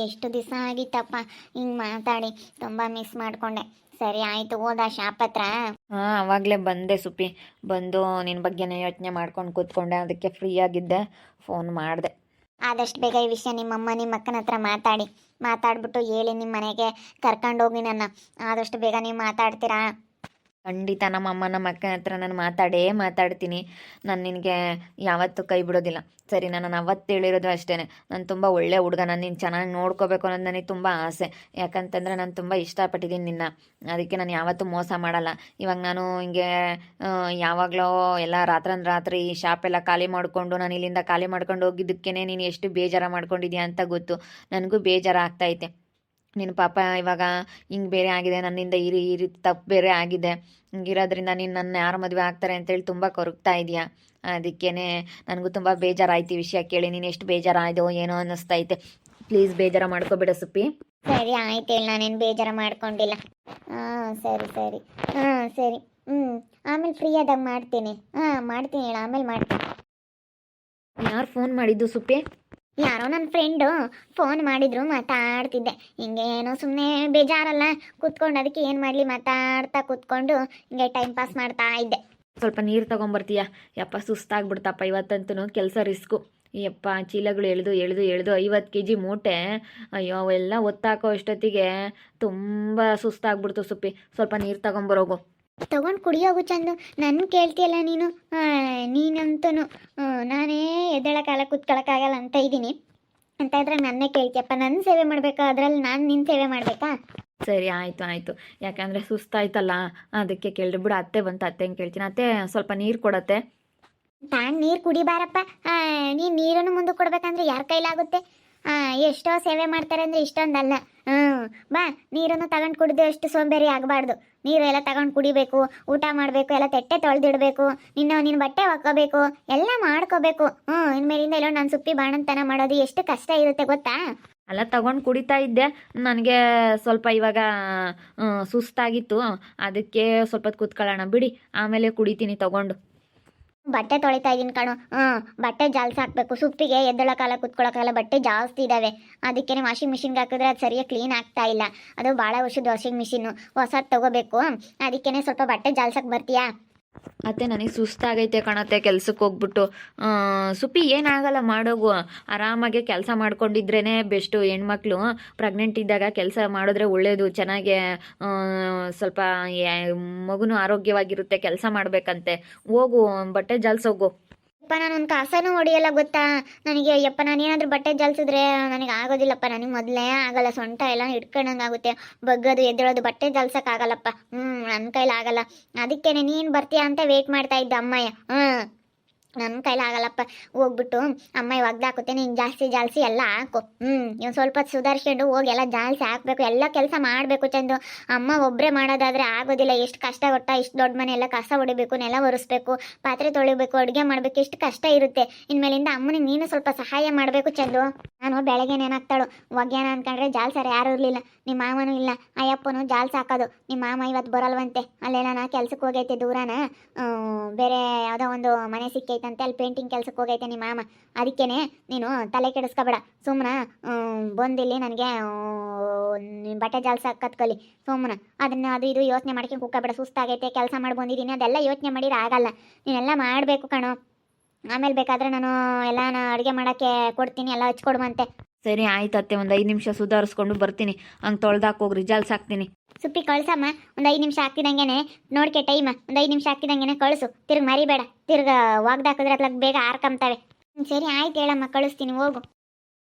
ಎಷ್ಟು ದಿವಸ ಆಗಿತ್ತಪ್ಪ ಹಿಂಗೆ ಮಾತಾಡಿ, ತುಂಬ ಮಿಸ್ ಮಾಡಿಕೊಂಡೆ. ಸರಿ ಆಯಿತು, ಹೋದ ಶಾಪ್ ಹತ್ರ. ಹಾಂ, ಆವಾಗಲೇ ಬಂದೆ ಸುಪ್ಪಿ. ಬಂದು ನಿನ್ನ ಬಗ್ಗೆನೇ ಯೋಚನೆ ಮಾಡ್ಕೊಂಡು ಕೂತ್ಕೊಂಡೆ, ಅದಕ್ಕೆ ಫ್ರೀ ಆಗಿದ್ದೆ, ಫೋನ್ ಮಾಡಿದೆ. ಆದಷ್ಟು ಬೇಗ ಈ ವಿಷಯ ನಿಮ್ಮಮ್ಮ ನಿಮ್ಮ ಅಕ್ಕನ ಹತ್ರ ಮಾತಾಡ್ಬಿಟ್ಟು ಹೇಳಿ ನಿಮ್ಮ ಮನೆಗೆ ಕರ್ಕೊಂಡೋಗಿ ನನ್ನ. ಆದಷ್ಟು ಬೇಗ ನೀವು ಮಾತಾಡ್ತೀರಾ? ಖಂಡಿತ ನಮ್ಮ ಅಮ್ಮ ನಮ್ಮ ಅಕ್ಕನ ಹತ್ರ ನಾನು ಮಾತಾಡ್ತೀನಿ. ನಾನು ನಿನಗೆ ಯಾವತ್ತೂ ಕೈ ಬಿಡೋದಿಲ್ಲ, ಸರಿ? ನಾನು ಅವತ್ತು ಹೇಳಿರೋದು ಅಷ್ಟೇ, ನಾನು ತುಂಬ ಒಳ್ಳೆ ಹುಡುಗ, ನಾನು ನೀನು ಚೆನ್ನಾಗಿ ನೋಡ್ಕೋಬೇಕು ಅನ್ನೋದು ನನಗೆ ತುಂಬ ಆಸೆ. ಯಾಕಂತಂದರೆ ನಾನು ತುಂಬ ಇಷ್ಟಪಟ್ಟಿದ್ದೀನಿ ನಿನ್ನ, ಅದಕ್ಕೆ ನಾನು ಯಾವತ್ತೂ ಮೋಸ ಮಾಡಲ್ಲ. ಇವಾಗ ನಾನು ಹಿಂಗೆ ಯಾವಾಗಲೋ ಎಲ್ಲ ರಾತ್ರಿ ಶಾಪೆಲ್ಲ ಖಾಲಿ ಮಾಡಿಕೊಂಡು ನಾನು ಇಲ್ಲಿಂದ ಖಾಲಿ ಮಾಡ್ಕೊಂಡು ಹೋಗಿದ್ದಕ್ಕೇ ನೀನು ಎಷ್ಟು ಬೇಜಾರು ಮಾಡ್ಕೊಂಡಿದ್ಯಾ ಅಂತ ಗೊತ್ತು. ನನಗೂ ಬೇಜಾರು ಆಗ್ತಾಯಿದೆ. ನಿನ್ನ ಪಾಪ ಇವಾಗ ಹಿಂಗೆ ಬೇರೆ ಆಗಿದೆ, ನನ್ನಿಂದ ಈ ರೀತಿ ತಪ್ಪು ಬೇರೆ ಆಗಿದೆ. ಹಿಂಗಿರೋದ್ರಿಂದ ನೀನು ನನ್ನ ಯಾರು ಮದುವೆ ಆಗ್ತಾರೆ ಅಂತೇಳಿ ತುಂಬ ಕೊರಗ್ತಾ ಇದೆಯಾ. ಅದಕ್ಕೇ ನನಗೂ ತುಂಬ ಬೇಜಾರಾಯ್ತು ಈ ವಿಷಯ ಕೇಳಿ. ನೀನು ಎಷ್ಟು ಬೇಜಾರಾಯ್ದೋ ಏನೋ ಅನ್ನಿಸ್ತೈತೆ. ಪ್ಲೀಸ್ ಬೇಜಾರು ಮಾಡ್ಕೋಬೇಡ ಸುಪ್ಪಿ. ಸರಿ ಆಯ್ತು ಹೇಳಿ, ನಾನೇನು ಬೇಜಾರು ಮಾಡ್ಕೊಂಡಿಲ್ಲ. ಹಾಂ ಸರಿ ಸರಿ, ಹಾಂ ಸರಿ. ಆಮೇಲೆ ಫ್ರೀ ಆದಾಗ ಮಾಡ್ತೀನಿ. ಮಾಡ್ತೀನಿ ಹೇಳಿ, ಆಮೇಲೆ ಮಾಡ್ತೀನಿ. ಯಾರು ಫೋನ್ ಮಾಡಿದ್ದು ಸುಪ್ಪಿ? ಯಾರೋ ನನ್ನ ಫ್ರೆಂಡು ಫೋನ್ ಮಾಡಿದ್ರು, ಮಾತಾಡ್ತಿದ್ದೆ. ಹಿಂಗೆ ಏನೋ ಸುಮ್ಮನೆ ಬೇಜಾರಲ್ಲ ಕೂತ್ಕೊಂಡು, ಅದಕ್ಕೆ ಏನು ಮಾಡಲಿ ಮಾತಾಡ್ತಾ ಕೂತ್ಕೊಂಡು ಹಿಂಗೆ ಟೈಮ್ ಪಾಸ್ ಮಾಡ್ತಾ ಇದ್ದೆ. ಸ್ವಲ್ಪ ನೀರು ತೊಗೊಂಬರ್ತೀಯಾ? ಯಪ್ಪ ಸುಸ್ತಾಗ್ಬಿಡ್ತಪ್ಪ ಇವತ್ತಂತೂ, ಕೆಲಸ ರಿಸ್ಕು. ಯಪ್ಪ ಚೀಲಗಳು ಎಳೆದು 50 kg ಮೂಟೆ, ಅಯ್ಯೋ ಅವೆಲ್ಲ ಒತ್ತಾಕೋ ಅಷ್ಟೊತ್ತಿಗೆ ತುಂಬ ಸುಸ್ತಾಗ್ಬಿಡ್ತು ಸುಪ್ಪಿ. ಸ್ವಲ್ಪ ನೀರು ತಗೊಂಬರೋಗು. ತೊಗೊಂಡು ಕುಡಿಯೋಗು ಚಂದು. ನನ್ನ ಕೇಳ್ತೀಯಲ್ಲ ನೀನು. ನೀನಂತೂ ನಾನೇ ಎದ್ದೇಳಕ್ಕಾಗಲ್ಲ ಕೂತ್ಕೊಳ್ಳೋಕ್ಕಾಗಲ್ಲ ಅಂತ ಇದ್ದೀನಿ ಅಂತ ಇದ್ರೆ ನನ್ನೇ ಕೇಳ್ತೀಯಪ್ಪ. ನನ್ನ ಸೇವೆ ಮಾಡಬೇಕಾ, ಅದರಲ್ಲಿ ನಾನು ನಿನ್ನ ಸೇವೆ ಮಾಡಬೇಕಾ? ಸರಿ ಆಯಿತು, ಯಾಕಂದರೆ ಸುಸ್ತಾಯ್ತಲ್ಲ ಅದಕ್ಕೆ ಕೇಳಿರಿ ಬಿಡು. ಅತ್ತೆ ಬಂತು, ಅತ್ತೆಂಗೆ ಕೇಳ್ತೀನಿ. ಅತ್ತೆ ಸ್ವಲ್ಪ ನೀರು ಕೊಡತ್ತೆ. ತಾನು ನೀರು ಕುಡಿಬಾರಪ್ಪ. ನೀನು ನೀರನ್ನು ಮುಂದೆ ಕೊಡ್ಬೇಕಂದ್ರೆ ಯಾರ ಕೈಲಾಗುತ್ತೆ? ಎಷ್ಟೋ ಸೇವೆ ಮಾಡ್ತಾರೆ ಅಂದರೆ ಇಷ್ಟೊಂದಲ್ಲ. ಬಾ, ನೀರನ್ನು ತಗೊಂಡು ಕುಡಿದು ಅಷ್ಟು ಸೋಂಬೇರಿ ಆಗಬಾರ್ದು. ನೀರು ಎಲ್ಲ ತಗೊಂಡು ಕುಡಿಬೇಕು, ಊಟ ಮಾಡಬೇಕು, ಎಲ್ಲ ತೆಟ್ಟೆ ತೊಳೆದಿಡಬೇಕು, ನಿನ್ನ ಬಟ್ಟೆ ಒಕ್ಕೋಬೇಕು, ಎಲ್ಲ ಮಾಡ್ಕೋಬೇಕು. ಇನ್ಮೇಲಿಂದ ಎಲ್ಲೋ ನಾನು ಸುಪ್ಪಿ ಬಾಣಂತನ ಮಾಡೋದು ಎಷ್ಟು ಕಷ್ಟ ಇರುತ್ತೆ ಗೊತ್ತಾ? ಅಲ್ಲ ತಗೊಂಡು ಕುಡಿತಾ ಇದ್ದೆ, ನನಗೆ ಸ್ವಲ್ಪ ಇವಾಗ ಸುಸ್ತಾಗಿತ್ತು, ಅದಕ್ಕೆ ಸ್ವಲ್ಪ ಹೊತ್ತು ಕೂತ್ಕೊಳ್ಳೋಣ ಬಿಡಿ, ಆಮೇಲೆ ಕುಡಿತೀನಿ ತಗೊಂಡು. ಬಟ್ಟೆ ತೊಳಿತಾ ಇದ್ದೀನಿ ಕಣೋ. ಬಟ್ಟೆ ಜಾಲ್ಸಿ ಹಾಕಬೇಕು. ಸುಪ್ಪಿಗೆ ಎದ್ದಳಕಾಲ ಕುತ್ಕೊಳ್ಳೋಕಾಲ ಬಟ್ಟೆ ಜಾಸ್ತಿ ಇದ್ದಾವೆ. ಅದಕ್ಕೇ ವಾಷಿಂಗ್ ಮಿಷಿನ್ಗೆ ಹಾಕಿದ್ರೆ ಅದು ಸರಿಯಾಗಿ ಕ್ಲೀನ್ ಆಗ್ತಾ ಇಲ್ಲ. ಅದು ಭಾಳ ವರ್ಷದ ವಾಷಿಂಗ್ ಮಿಷಿನ್ನು, ಹೊಸದು ತೊಗೋಬೇಕು. ಅದಕ್ಕೇ ಸ್ವಲ್ಪ ಬಟ್ಟೆ ಜಾಲ್ಸಕ್ಕೆ ಬರ್ತೀಯಾ? ಅತ್ತೆ ನನಗೆ ಸುಸ್ತಾಗೈತೆ ಕಣತ್ತೆ ಕೆಲ್ಸಕ್ಕೆ ಹೋಗ್ಬಿಟ್ಟು. ಸುಪ್ಪಿ ಏನಾಗಲ್ಲ, ಮಾಡೋಗು. ಆರಾಮಾಗೆ ಕೆಲಸ ಮಾಡ್ಕೊಂಡಿದ್ರೇ ಬೆಸ್ಟು. ಹೆಣ್ಮಕ್ಳು ಪ್ರೆಗ್ನೆಂಟ್ ಇದ್ದಾಗ ಕೆಲಸ ಮಾಡಿದ್ರೆ ಒಳ್ಳೆಯದು. ಚೆನ್ನಾಗೆ ಸ್ವಲ್ಪ ಮಗುನೂ ಆರೋಗ್ಯವಾಗಿರುತ್ತೆ. ಕೆಲಸ ಮಾಡಬೇಕಂತೆ. ಹೋಗು, ಬಟ್ಟೆ ಜಾಲ್ಸೋಗು. ಯಪ್ಪ ನಾನೊಂದು ಕಾಸನೂ ಹೊಡಿಯಲ್ಲ ಗೊತ್ತಾ ನನಗೆ. ಯಪ್ಪ ನಾನೇನಾದರೂ ಬಟ್ಟೆ ಜಾಲ್ಸಿದ್ರೆ ನನಗೆ ಆಗೋದಿಲ್ಲಪ್ಪ. ನನಗೆ ಮೊದಲೇ ಆಗಲ್ಲ, ಸೊಂಟ ಎಲ್ಲ ಹಿಡ್ಕೊಂಡಂಗೆ ಆಗುತ್ತೆ. ಬಗ್ಗದು ಎದ್ದೇಳೋದು, ಬಟ್ಟೆ ಜಾಲ್ಸೋಕ್ಕಾಗಲ್ಲಪ್ಪ. ನನ್ನ ಕೈಲಿ ಆಗಲ್ಲ. ಅದಕ್ಕೇನೆ ನೀನು ಬರ್ತೀಯಾ ಅಂತ ವೇಟ್ ಮಾಡ್ತಾ ಇದ್ದ ಅಮ್ಮಯ್ಯ. ನನ್ನ ಕೈಲಾಗಲ್ಲಪ್ಪ. ಹೋಗ್ಬಿಟ್ಟು ಅಮ್ಮ ಒಗ್ದಾಕುತ್ತೆ, ನೀನು ಜಾಲ್ಸಿ ಎಲ್ಲ ಹಾಕು. ಇವ್ನು ಸ್ವಲ್ಪ ಸುಧಾರಿಸ್ಕೊಂಡು ಹೋಗಿ ಎಲ್ಲ ಜಾಲ್ಸಿ ಹಾಕಬೇಕು. ಎಲ್ಲ ಕೆಲಸ ಮಾಡಬೇಕು ಚಂದು. ಅಮ್ಮ ಒಬ್ಬರೇ ಮಾಡೋದಾದರೆ ಆಗೋದಿಲ್ಲ. ಎಷ್ಟು ಕಷ್ಟ ಗೊತ್ತಾ? ಇಷ್ಟು ದೊಡ್ಡ ಮನೆ ಎಲ್ಲ ಕಸ ಹೊಡಿಬೇಕು, ನೆಲ ಒರೆಸ್ಬೇಕು, ಪಾತ್ರೆ ತೊಳಿಬೇಕು, ಅಡುಗೆ ಮಾಡಬೇಕು, ಎಷ್ಟು ಕಷ್ಟ ಇರುತ್ತೆ. ಇನ್ಮೇಲಿಂದ ಅಮ್ಮನಿಗೆ ನೀನು ಸ್ವಲ್ಪ ಸಹಾಯ ಮಾಡಬೇಕು ಚಂದು. ನಾನು ಬೆಳಗ್ಗೆ ಏನಾಗ್ತಾಳು ಒಗ್ಯಾನ ಅಂದ್ಕೊಂಡ್ರೆ ಜಾಲ್ಸಾರ ಯಾರೂ ಇರಲಿಲ್ಲ. ನಿಮ್ಮ ಮಾವನೂ ಇಲ್ಲ, ಅಯ್ಯಪ್ಪನು ಜಾಲ್ಸಿ ಹಾಕೋದು. ನಿಮ್ಮ ಮಾಮ ಇವತ್ತು ಬರಲ್ವಂತೆ. ಅಲ್ಲೆಲ್ಲ ನಾ ಕೆಲ್ಸಕ್ಕೆ ಹೋಗೈತೆ ದೂರನ, ಬೇರೆ ಯಾವುದೋ ಒಂದು ಮನೆ ಸಿಕ್ಕೈತಂತೆ, ಅಲ್ಲಿ ಪೇಂಟಿಂಗ್ ಕೆಲ್ಸಕ್ಕೆ ಹೋಗೈತೆ ನಿಮ್ಮ ಮಾಮ. ಅದಕ್ಕೇ ನೀನು ತಲೆ ಕೆಡಿಸ್ಕೋಬೇಡ. ಸುಮ್ಮನೆ ಬಂದಿಲ್ಲಿ ನನಗೆ ಬಟ್ಟೆ ಜಾಲ್ಸ ಕತ್ಕಲಿ. ಸುಮ್ಮನೆ ಅದು ಇದು ಯೋಚನೆ ಮಾಡ್ಕೊಂಡು ಕೂಕೋಬೇಡ. ಸುಸ್ತಾಗೈತೆ, ಕೆಲಸ ಮಾಡಿ ಬಂದಿದ್ದೀನಿ, ಅದೆಲ್ಲ ಯೋಚನೆ ಮಾಡಿದ್ರೆ ಆಗಲ್ಲ. ನೀನೆಲ್ಲ ಮಾಡಬೇಕು ಕಣೋ. ಆಮೇಲೆ ಬೇಕಾದರೆ ನಾನು ಎಲ್ಲ ಅಡುಗೆ ಮಾಡೋಕ್ಕೆ ಕೊಡ್ತೀನಿ, ಎಲ್ಲ ಹಚ್ಕೊಡುವಂತೆ. ಸರಿ ಆಯ್ತು ಅತ್ತೆ, ಒಂದು 5 ನಿಮಿಷ ಸುಧಾರಿಸ್ಕೊಂಡು ಬರ್ತೀನಿ. ಹಂಗೆ ತೊಳ್ದಾಕೋಗ್ರಿ, ಜಾಲ್ಸಾಕ್ತೀನಿ. ಸುಪ್ಪಿ ಕಳ್ಸಮ್ಮ. ಒಂದು 5 ನಿಮಿಷ ಹಾಕಿದಂಗೆ ನೋಡ್ಕೆ ಟೈಮ್. ಒಂದು 5 ನಿಮಿಷ ಹಾಕಿದಂಗೆ ಕಳಿಸು. ತಿರ್ಗಿ ಮರಿಬೇಡ. ತಿರ್ಗಿ ಒಗ್ದಾಕಿದ್ರೆ ಅತ್ಲಾಗ ಬೇಗ ಆರ್ಕೊಂತವೆ. ಸರಿ ಆಯ್ತು ಹೇಳಮ್ಮ, ಕಳಿಸ್ತೀನಿ, ಹೋಗು.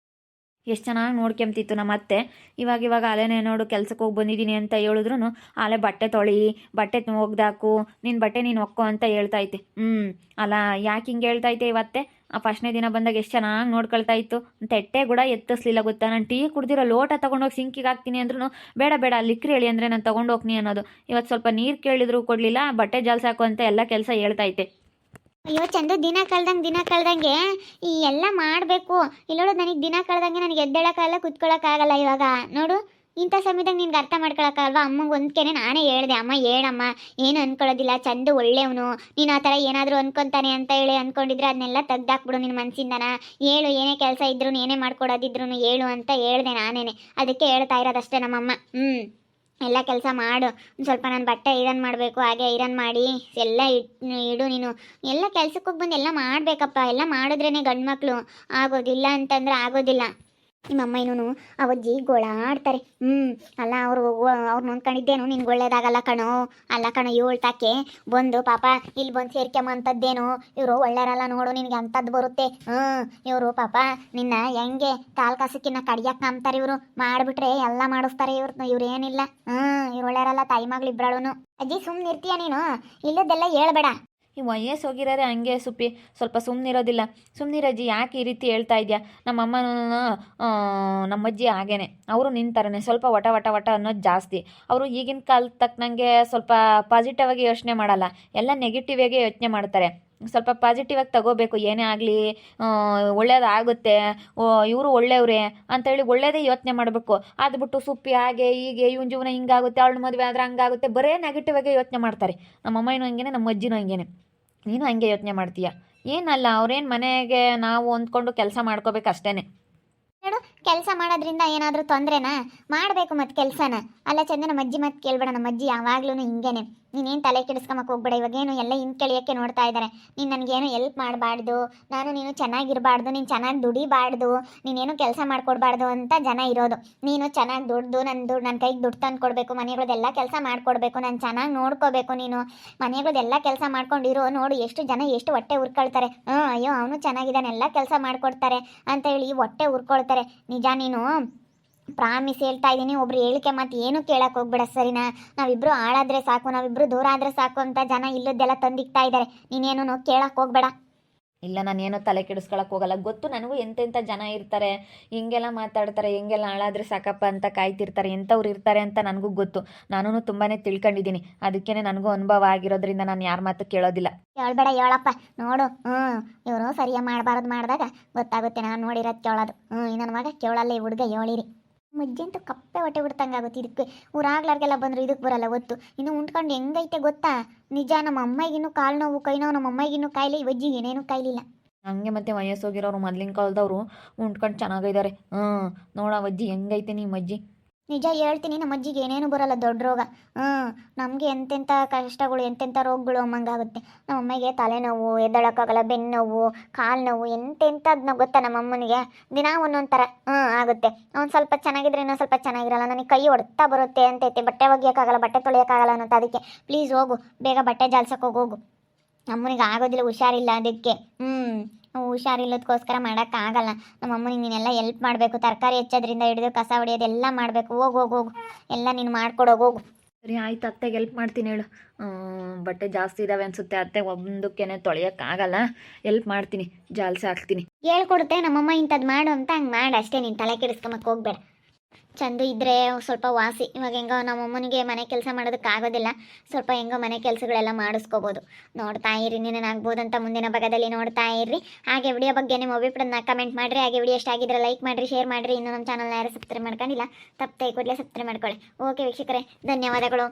ಎಷ್ಟು ಚೆನ್ನಾಗಿ ನೋಡ್ಕೊಂತಿತ್ತು ನಮ್ಮ ಅತ್ತೆ. ಇವಾಗ ಅಲೆನೇ ನೋಡು ಕೆಲ್ಸಕ್ಕೆ ಹೋಗಿ ಬಂದಿದ್ದೀನಿ ಅಂತ ಹೇಳಿದ್ರು ಆಲೆ ಬಟ್ಟೆ ತೊಳಿ, ಬಟ್ಟೆ ಒಗ್ದಾಕು, ನಿನ್ನ ಬಟ್ಟೆ ನೀನು ಒಕ್ಕೋ ಅಂತ ಹೇಳ್ತೈತೆ. ಅಲ್ಲ ಯಾಕೆ ಹಿಂಗೆ ಹೇಳ್ತೈತೆ ಇವತ್ತೆ? ಫಸ್ಟ್ನೇ ದಿನ ಬಂದಾಗ ಎಷ್ಟು ಚೆನ್ನಾಗಿ ನೋಡ್ಕೊಳ್ತಾ ಇತ್ತು. ತೆಟ್ಟೆ ಕೂಡ ಎತ್ತಿಸ್ಲಿಲ್ಲ ಗೊತ್ತಾ? ನಾನು ಟೀ ಕುಡ್ದಿರೋ ಲೋಟ ತೊಗೊಂಡೋಗಿ ಸಿಂಕಿಗೆ ಹಾಕ್ತೀನಿ ಅಂದ್ರೂ ಬೇಡ ಲಿಕ್ರಿ ಹೇಳಿ ಅಂದರೆ ನಾನು ತೊಗೊಂಡೋಗ್ನಿ ಅನ್ನೋದು. ಇವತ್ತು ಸ್ವಲ್ಪ ನೀರು ಕೇಳಿದ್ರು ಕೊಡಲಿಲ್ಲ, ಬಟ್ಟೆ ಜಾಲ್ಸಾಕು ಅಂತ ಎಲ್ಲ ಕೆಲಸ ಹೇಳ್ತೈತೆ. ಅಯ್ಯೋ ಚಂದು, ದಿನ ಕಳ್ದಂಗೆ ಈ ಎಲ್ಲ ಮಾಡಬೇಕು. ಇಲ್ಲೋಡು, ನನಗೆ ದಿನ ಕಳ್ದಂಗೆ ನನಗೆ ಎದ್ದೇಳಕ್ಕಾಗಲ್ಲ, ಕುತ್ಕೊಳ್ಳೋಕ್ಕಾಗಲ್ಲ. ಇವಾಗ ನೋಡು, ಇಂಥ ಸಮಯದಾಗ ನಿನ್ಗೆ ಅರ್ಥ ಮಾಡ್ಕೊಳಕ್ಕಲ್ವಾ ಅಮ್ಮಂಗೆ ಒಂದ್ಕೆನೆ ನಾನೇ ಹೇಳ್ದೆ, ಅಮ್ಮ ಹೇಳಮ್ಮ, ಏನು ಅನ್ಕೊಳ್ಳೋದಿಲ್ಲ, ಚಂದ ಒಳ್ಳೆಯವನು, ನೀನು ಆ ಥರ ಏನಾದರೂ ಅನ್ಕೊಂತಾನೆ ಅಂತ ಹೇಳಿ ಅನ್ಕೊಂಡಿದ್ರೆ ಅದನ್ನೆಲ್ಲ ತೆಗ್ದಾಕ್ಬಿಡು ನಿನ್ನ ಮನಸ್ಸಿಂದನ, ಹೇಳು ಏನೇ ಕೆಲಸ ಇದ್ರು ಏನೇ ಮಾಡ್ಕೊಡೋದಿದ್ರು ಹೇಳು ಅಂತ ಹೇಳ್ದೆ ನಾನೇನೆ. ಅದಕ್ಕೆ ಹೇಳ್ತಾ ಇರೋದಷ್ಟೇ ನಮ್ಮಮ್ಮ. ಎಲ್ಲ ಕೆಲಸ ಮಾಡು, ಒಂದು ಸ್ವಲ್ಪ ನಾನು ಬಟ್ಟೆ ಐರನ್ ಮಾಡಬೇಕು, ಹಾಗೆ ಐರನ್ ಮಾಡಿ ಎಲ್ಲ ಇಡು ನೀನು. ಎಲ್ಲ ಕೆಲ್ಸಕ್ಕೆ ಹೋಗಿ ಬಂದು ಎಲ್ಲ ಮಾಡಬೇಕಪ್ಪ, ಎಲ್ಲ ಮಾಡಿದ್ರೇ ಗಂಡು ಮಕ್ಕಳು, ಆಗೋದಿಲ್ಲ ಅಂತಂದ್ರೆ ಆಗೋದಿಲ್ಲ. ನಿಮ್ಮಮ್ಮ ಇನ್ನೂ ಅವಜ್ಜಿ ಗೋಳಾಡ್ತಾರೆ. ಅಲ್ಲ ಅವ್ರು ನೋಡ್ಕೊಂಡಿದ್ದೇನು ನಿನ್ಗೆ ಒಳ್ಳೇದಾಗಲ್ಲ ಕಣೋ, ಅಲ್ಲ ಕಣೋ ಏಳ್ತಾಕೆ ಬಂದು ಪಾಪ ಇಲ್ಲಿ ಬಂದು ಸೇರ್ಕೊಂಬಂಥದ್ದೇನು, ಇವರು ಒಳ್ಳೆಯರಲ್ಲ ನೋಡು, ನಿನಗೆ ಅಂಥದ್ದು ಬರುತ್ತೆ. ಇವರು ಪಾಪ ನಿನ್ನ ಹೆಂಗೆ ಕಾಲು ಕಾಸಕ್ಕಿನ್ನ ಕಡಿಯಕ್ಕೆ ನಂಬ್ತಾರೆ ಇವರು, ಮಾಡಿಬಿಟ್ರೆ ಎಲ್ಲ ಮಾಡಿಸ್ತಾರೆ ಇವ್ರು ಏನಿಲ್ಲ. ಇವ್ರು ಒಳ್ಳೆಯರಲ್ಲ, ತಾಯಿ ಮಗಳು ಇಬ್ಬರಳು. ಅಜ್ಜಿ ಸುಮ್ಮನೆ ಇರ್ತೀಯ ನೀನು, ಇಲ್ಲದೆಲ್ಲ ಹೇಳ್ಬೇಡ. ಈ ವಯಸ್ಸು ಹೋಗಿರೋರೆ ಹಂಗೆ ಸುಪ್ಪಿ, ಸ್ವಲ್ಪ ಸುಮ್ಮನಿರೋದಿಲ್ಲ. ಸುಮ್ಮನಿರಜ್ಜಿ, ಯಾಕೆ ಈ ರೀತಿ ಹೇಳ್ತಾ ಇದೆಯಾ? ನಮ್ಮಮ್ಮನೂ ನಮ್ಮಜ್ಜಿ ಹಾಗೇನೆ, ಅವರು ನಿಂತಾರನೆ ಸ್ವಲ್ಪ ವಟ ವಟ ವಟ ಅನ್ನೋದು ಜಾಸ್ತಿ. ಅವರು ಈಗಿನ ಕಾಲಕ್ಕೆ ತಕ್ಕನಂಗೆ ಸ್ವಲ್ಪ ಪಾಸಿಟಿವ್ ಆಗಿ ಯೋಚನೆ ಮಾಡಲ್ಲ, ಎಲ್ಲ ನೆಗೆಟಿವ್ ಆಗಿ ಯೋಚನೆ ಮಾಡ್ತಾರೆ. ಸ್ವಲ್ಪ ಪಾಸಿಟಿವ್ ಆಗಿ ತಗೋಬೇಕು, ಏನೇ ಆಗಲಿ ಒಳ್ಳೇದಾಗುತ್ತೆ, ಇವರು ಒಳ್ಳೆಯವ್ರೆ ಅಂತೇಳಿ ಒಳ್ಳೇದೇ ಯೋಚನೆ ಮಾಡಬೇಕು. ಅದ್ಬಿಟ್ಟು ಸುಪ್ಪಿ ಹಾಗೆ ಹೀಗೆ ಇವನ ಜೀವನ ಹಿಂಗಾಗುತ್ತೆ, ಅವಳ ಮದುವೆ ಆದ್ರೆ ಹಂಗಾಗುತ್ತೆ, ಬರೇ ನೆಗೆಟಿವ್ ಆಗಿ ಯೋಚನೆ ಮಾಡ್ತಾರೆ. ನಮ್ಮಮ್ಮನೂ ಹಂಗೇನೆ, ನಮ್ಮ ಅಜ್ಜಿನೂ ಹಂಗೇನೆ. ನೀನು ಹಂಗೆ ಯೋಚನೆ ಮಾಡ್ತೀಯ? ಏನಲ್ಲ, ಅವ್ರೇನು ಮನೆಗೆ ನಾವು ಹೊಂದ್ಕೊಂಡು ಕೆಲಸ ಮಾಡ್ಕೋಬೇಕು ಅಷ್ಟೇ. ನೋಡು, ಕೆಲಸ ಮಾಡೋದ್ರಿಂದ ಏನಾದರೂ ತೊಂದರೆನಾ? ಮಾಡಬೇಕು ಮತ್ತು ಕೆಲಸನ. ಅಲ್ಲ ಚಂದ, ನಮ್ಮ ಅಜ್ಜಿ ಮತ್ತೆ ಕೇಳಬೇಡ, ನಮ್ಮ ಅಜ್ಜಿ ಯಾವಾಗ್ಲೂ ಹಿಂಗೇನೆ. ನೀನೇನು ತಲೆ ಕೆಡಿಸ್ಕೊಂಬಕ್ಕೆ ಹೋಗ್ಬೇಡ. ಇವಾಗೇನು ಎಲ್ಲ ಹಿಂದ್ಕೆಳಿಯೋಕ್ಕೆ ನೋಡ್ತಾ ಇದ್ದಾರೆ. ನೀನು ನನಗೇನು ಹೆಲ್ಪ್ ಮಾಡಬಾರ್ದು, ನೀನು ಚೆನ್ನಾಗಿರಬಾರ್ದು, ನೀನು ಚೆನ್ನಾಗಿ ದುಡಿಬಾರ್ದು, ನೀನೇನು ಕೆಲಸ ಮಾಡಿಕೊಡ್ಬಾರ್ದು ಅಂತ ಜನ ಇರೋದು. ನೀನು ಚೆನ್ನಾಗಿ ದುಡ್ದು ನನ್ನ ಕೈಗೆ ದುಡ್ಡು ತಂದು ಕೊಡಬೇಕು, ಮನೆಗಳದೆಲ್ಲ ಕೆಲಸ ಮಾಡಿಕೊಡ್ಬೇಕು, ನಾನು ಚೆನ್ನಾಗಿ ನೋಡ್ಕೋಬೇಕು. ನೀನು ಮನೆಗಳದೆಲ್ಲ ಕೆಲಸ ಮಾಡ್ಕೊಂಡಿರೋ, ನೋಡು ಎಷ್ಟು ಜನ ಎಷ್ಟು ಹೊಟ್ಟೆ ಉರ್ಕೊಳ್ತಾರೆ. ಅಯ್ಯೋ ಅವನು ಚೆನ್ನಾಗಿದ್ದಾನೆ, ಎಲ್ಲ ಕೆಲಸ ಮಾಡಿಕೊಡ್ತಾರೆ ಅಂತ ಹೇಳಿ ಹೊಟ್ಟೆ ಉರ್ಕೊಳ್ತಾರೆ. ನಿಜ, ನೀನು ಪ್ರಾಮಿಸ್ ಹೇಳ್ತಾ ಇದ್ದೀನಿ, ಒಬ್ರು ಹೇಳಿಕೆ ಮತ್ತೆ ಏನು ಕೇಳಕ್ಕೆ ಹೋಗ್ಬೇಡ, ಸರಿನಾ? ನಾವಿಬ್ರು ಹಾಳಾದ್ರೆ ಸಾಕು, ನಾವಿಬ್ರು ದೂರ ಆದರೆ ಸಾಕು ಅಂತ ಜನ ಇಲ್ಲದ್ದೆಲ್ಲ ತಂದಿಕ್ತಾ ಇದ್ದಾರೆ. ನೀನೇನು ಕೇಳಕ್ಕೆ ಹೋಗ್ಬೇಡ. ಇಲ್ಲ, ನಾನೇನೋ ತಲೆ ಕೆಡಿಸ್ಕೊಳಕ್ಕೆ ಹೋಗಲ್ಲ. ಗೊತ್ತು ನನಗೂ ಎಂತೆಂಥ ಜನ ಇರ್ತಾರೆ, ಹಿಂಗೆಲ್ಲ ಮಾತಾಡ್ತಾರೆ, ಹೆಂಗೆಲ್ಲ ಹಾಳಾದ್ರೆ ಸಾಕಪ್ಪ ಅಂತ ಕಾಯ್ತಿರ್ತಾರೆ, ಎಂಥವ್ರು ಇರ್ತಾರೆ ಅಂತ ನನಗೂ ಗೊತ್ತು. ನಾನು ತುಂಬಾ ತಿಳ್ಕೊಂಡಿದ್ದೀನಿ. ಅದಕ್ಕೇ ನನಗೂ ಅನುಭವ ಆಗಿರೋದ್ರಿಂದ ನಾನು ಯಾರ ಮಾತು ಕೇಳೋದಿಲ್ಲ. ಹೇಳ್ಬೇಡ, ಹೇಳಪ್ಪ. ನೋಡು, ಇವರು ಸರಿಯಾಗಿ ಮಾಡಬಾರ್ದು, ಮಾಡಿದಾಗ ಗೊತ್ತಾಗುತ್ತೆ. ನಾನು ನೋಡಿರೋದು ಕೇಳೋದು. ನನ್ನ ಮಗ ಕೇಳಲ್ಲ, ಈ ಹುಡುಗ ಹೇಳಿರಿ. ಮಜ್ಜಂತೂ ಕಪ್ಪೆ ಹೊಟ್ಟೆ ಬಿಡ್ತಂಗಾಗುತ್ತೆ. ಇದಕ್ಕೆ ಊರಾಗ್ಲಾರ್ಗೆಲ್ಲ ಬಂದ್ರು ಇದಕ್ಕೆ ಬರಲ್ಲ ಗೊತ್ತು. ಇನ್ನು ಉಂಟ್ಕೊಂಡು ಹೆಂಗೈತೆ ಗೊತ್ತಾ? ನಿಜ, ನಮ್ಮ ಅಮ್ಮಗಿನ್ನೂ ಕಾಲು ನೋವು, ಕೈ ನೋವು, ನಮ್ಮ ಅಮ್ಮಗಿನ್ನೂ ಕಾಯಿಲೆ, ಇವಜ್ಜಿಗೆ ಏನೇನು ಕಾಯಿಲಿಲ್ಲ. ಹಂಗೆ ಮತ್ತೆ ವಯಸ್ಸೋಗಿರೋರು ಮೊದ್ಲಿನ ಕಾಲದವರು ಉಂಟ್ಕೊಂಡು ಚೆನ್ನಾಗಿದ್ದಾರೆ. ನೋಡ ಅಜ್ಜಿ ಹೆಂಗೈತೆ ನಿಮ್ಮ ಅಜ್ಜಿ. ನಿಜ ಹೇಳ್ತೀನಿ, ನಮ್ಮ ಅಜ್ಜಿಗೆ ಏನೇನು ಬರಲ್ಲ, ದೊಡ್ಡ ರೋಗ. ನಮಗೆ ಎಂತೆಂಥ ಕಷ್ಟಗಳು, ಎಂತೆಂಥ ರೋಗಗಳು ಅಮ್ಮಂಗಾಗುತ್ತೆ. ನಮ್ಮ ಅಮ್ಮಗೆ ತಲೆನೋವು, ಎದ್ದಳಕ್ಕಾಗಲ್ಲ, ಬೆನ್ನು ನೋವು, ಕಾಲು ನೋವು, ಎಂತೆಂಥದ್ದು ಗೊತ್ತಾ ನಮ್ಮ ಅಮ್ಮನಿಗೆ. ದಿನ ಒಂದೊಂದು ಥರ ಆಗುತ್ತೆ. ಒಂದು ಸ್ವಲ್ಪ ಚೆನ್ನಾಗಿದ್ರೆ ಇನ್ನೊಂದು ಸ್ವಲ್ಪ ಚೆನ್ನಾಗಿರಲ್ಲ. ನನಗೆ ಕೈ ಹೊಡ್ತಾ ಬರುತ್ತೆ ಅಂತೈತೆ, ಬಟ್ಟೆ ಒಗೆಯೋಕ್ಕಾಗಲ್ಲ, ಬಟ್ಟೆ ತೊಳೆಯೋಕ್ಕಾಗಲ್ಲ ಅನ್ನೋದು. ಅದಕ್ಕೆ ಪ್ಲೀಸ್ ಹೋಗು, ಬೇಗ ಬಟ್ಟೆ ಜಾಲ್ಸಕ್ಕೆ ಹೋಗು. ಅಮ್ಮನಿಗೆ ಆಗೋದಿಲ್ಲ, ಹುಷಾರಿಲ್ಲ ಅದಕ್ಕೆ. ಹುಷಾರಿಲ್ಲದಕ್ಕೋಸ್ಕರ ಮಾಡೋಕ್ಕಾಗಲ್ಲ. ನಮ್ಮ ಅಮ್ಮನಿಗೆ ನೀನೆಲ್ಲ ಹೆಲ್ಪ್ ಮಾಡಬೇಕು, ತರಕಾರಿ ಹೆಚ್ಚೋದ್ರಿಂದ ಹಿಡಿದು ಕಸ ಹೊಡೆಯೋದೆಲ್ಲ ಮಾಡಬೇಕು. ಹೋಗು, ಎಲ್ಲ ನೀನು ಮಾಡ್ಕೊಡೋಗು. ಸರಿ ಆಯ್ತು, ಅತ್ತೆಗೆ ಹೆಲ್ಪ್ ಮಾಡ್ತೀನಿ ಹೇಳು. ಬಟ್ಟೆ ಜಾಸ್ತಿ ಇದ್ದಾವೆ ಅನಿಸುತ್ತೆ, ಅತ್ತೆ ಒಂದಕ್ಕೇನೆ ತೊಳೆಯೋಕ್ಕಾಗಲ್ಲ, ಹೆಲ್ಪ್ ಮಾಡ್ತೀನಿ, ಜಾಲ್ಸಿ ಹಾಕ್ತೀನಿ. ಹೇಳ್ಕೊಡುತ್ತೆ ನಮ್ಮಮ್ಮ, ಇಂಥದ್ದು ಮಾಡು ಅಂತ ಹಂಗೆ ಮಾಡಿ ಅಷ್ಟೇ. ನೀನು ತಲೆ ಕೆಡಿಸ್ಕೊಂಬಕ್ಕೆ ಹೋಗ್ಬೇಡ. ಚಂದು ಇದ್ದರೆ ಸ್ವಲ್ಪ ವಾಸಿ. ಇವಾಗ ಹೆಂಗೋ ನಮ್ಮಮ್ಮನಿಗೆ ಮನೆ ಕೆಲಸ ಮಾಡೋದಕ್ಕಾಗೋದಿಲ್ಲ, ಸ್ವಲ್ಪ ಹೆಂಗೋ ಮನೆ ಕೆಲಸಗಳೆಲ್ಲ ಮಾಡಿಸ್ಕೋಬೋದು. ನೋಡ್ತಾ ಇರಿ, ನೀನೇನಾಗ್ಬೋದು ಅಂತ ಮುಂದಿನ ಭಾಗದಲ್ಲಿ ನೋಡ್ತಾ ಇರ್ರಿ. ಹಾಗೆ ವಿಡಿಯೋ ಬಗ್ಗೆ ನಿಮ್ಮ ಅಭಿಪ್ರಾಯನ ಕಮೆಂಟ್ ಮಾಡಿರಿ. ಹಾಗೆ ವಿಡಿಯೋ ಇಷ್ಟ ಆಗಿದ್ರೆ ಲೈಕ್ ಮಾಡಿರಿ, ಶೇರ್ ಮಾಡಿರಿ. ಇನ್ನೂ ನಮ್ಮ ಚಾನಲ್ನ ಯಾರು ಸಬ್ಸ್ಕ್ರೈಬ್ ಮಾಡ್ಕೊಂಡಿಲ್ಲ, ತಪ್ಪದೆ ಕೂಡಲೇ ಸಬ್ಸ್ಕ್ರೈಬ್ ಮಾಡ್ಕೊಳ್ಳಿ. ಓಕೆ ವೀಕ್ಷಕರೇ, ಧನ್ಯವಾದಗಳು.